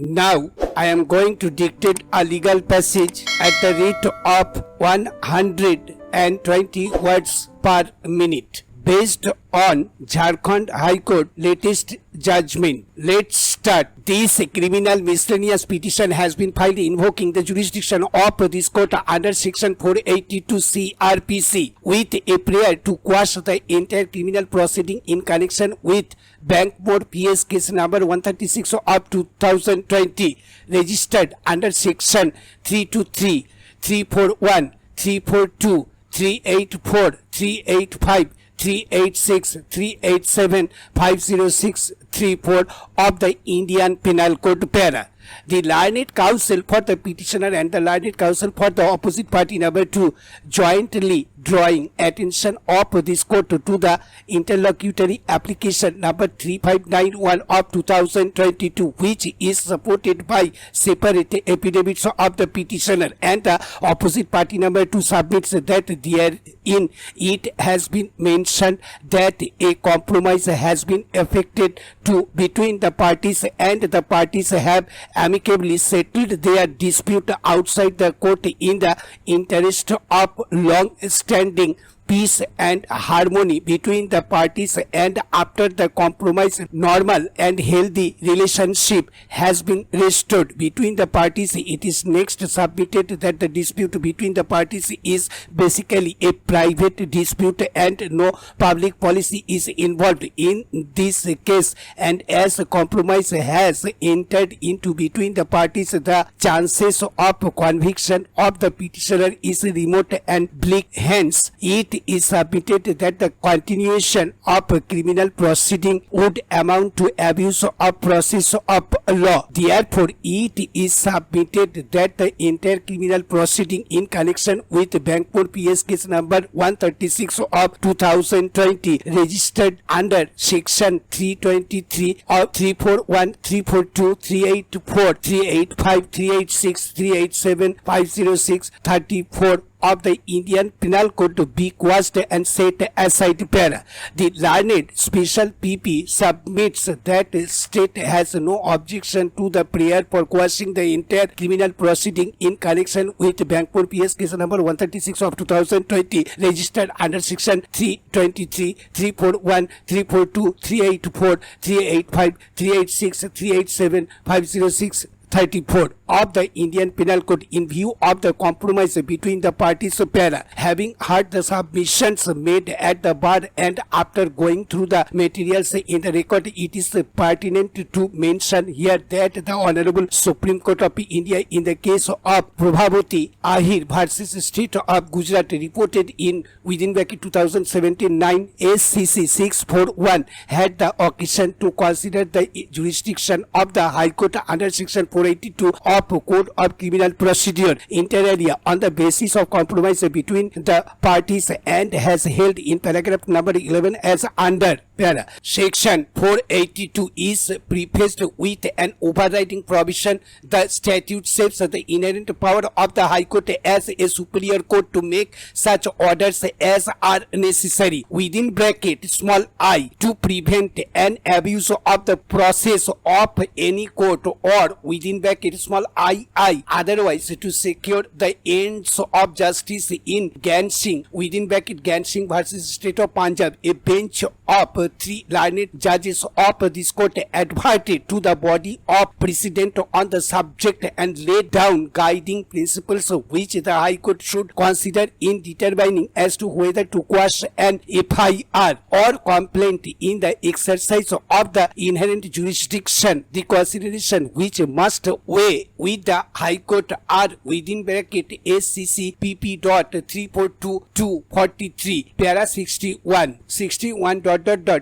Now, I am going to dictate a legal passage at the rate of 120 words per minute, based on Jharkhand High Court latest judgment. Let's start. This criminal miscellaneous petition has been filed invoking the jurisdiction of this court under section 482 CRPC with a prayer to quash the entire criminal proceeding in connection with Bank Board PS case number 136 of 2020, registered under section 323, 341, 342, 384, 385, 386, 387, 506, 34 of the Indian Penal Code para. The learned counsel for the petitioner and the learned counsel for the opposite party number 2 jointly drawing attention of this court to the interlocutory application number 3591 of 2022, which is supported by separate affidavits of the petitioner, and the opposite party number 2 submits that therein it has been mentioned that a compromise has been effected between the parties, and the parties have amicably settled their dispute outside the court in the interest of long-standing peace and harmony between the parties, and after the compromise, normal and healthy relationship has been restored between the parties. It is next submitted that the dispute between the parties is basically a private dispute and no public policy is involved in this case, and as a compromise has entered into between the parties, the chances of conviction of the petitioner is remote and bleak. Hence, it is submitted that the continuation of a criminal proceeding would amount to abuse of process of law. Therefore, it is submitted that the entire criminal proceeding in connection with Bankpur PS case number 136 of 2020, registered under section 323 of 341, 342, 384, 385, 386, 387, 506, 34 of the Indian Penal Code to be quashed and set aside para. The learned special PP submits that the state has no objection to the prayer for quashing the entire criminal proceeding in connection with Bankpur PS case number 136 of 2020, registered under section 323, 341, 342, 384, 385, 386, 387, 506, 34 of the Indian Penal Code in view of the compromise between the parties para. Having heard the submissions made at the bar and after going through the materials in the record, it is pertinent to mention here that the Honorable Supreme Court of India in the case of Prabhavati Ahir versus State of Gujarat, reported in within 2017-9 SCC 641, had the occasion to consider the jurisdiction of the High Court under section 482 of Code of Criminal Procedure inter alia on the basis of compromise between the parties, and has held in paragraph number 11 as under para. Section 482 is prefaced with an overriding provision. The statute says the inherent power of the High Court as a superior court to make such orders as are necessary, within bracket small I, to prevent an abuse of the process of any court, or within bracket small I, otherwise to secure the ends of justice in Gansing, within bracket Gansing versus State of Punjab. A bench of 3 learned judges of this court adverted to the body of precedent on the subject and laid down guiding principles which the High Court should consider in determining as to whether to quash an FIR or complaint in the exercise of the inherent jurisdiction. The consideration which must weigh with the High Court are within bracket SCC PP dot 342-243 para 61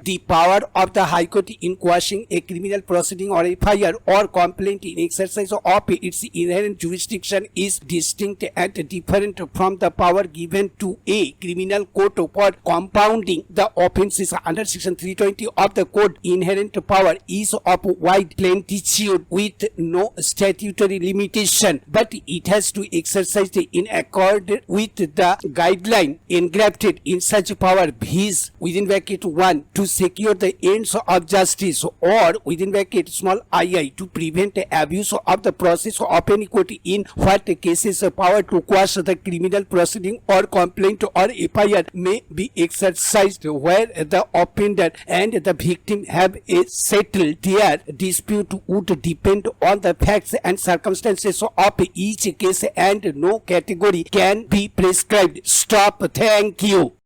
The power of the High Court in quashing a criminal proceeding or FIR or complaint in exercise of its inherent jurisdiction is distinct and different from the power given to a criminal court for compounding the offences under section 320 of the code. Inherent power is of wide plenitude with no statutory limitation, but it has to exercise in accord with the guideline engrafted in such power, viz. within bracket 1 to to secure the ends of justice, or within bracket small ii, to prevent abuse of the process of any court in what cases power to quash the criminal proceeding or complaint or FIR may be exercised where the offender and the victim have a settled their dispute would depend on the facts and circumstances of each case and no category can be prescribed. Stop. Thank you.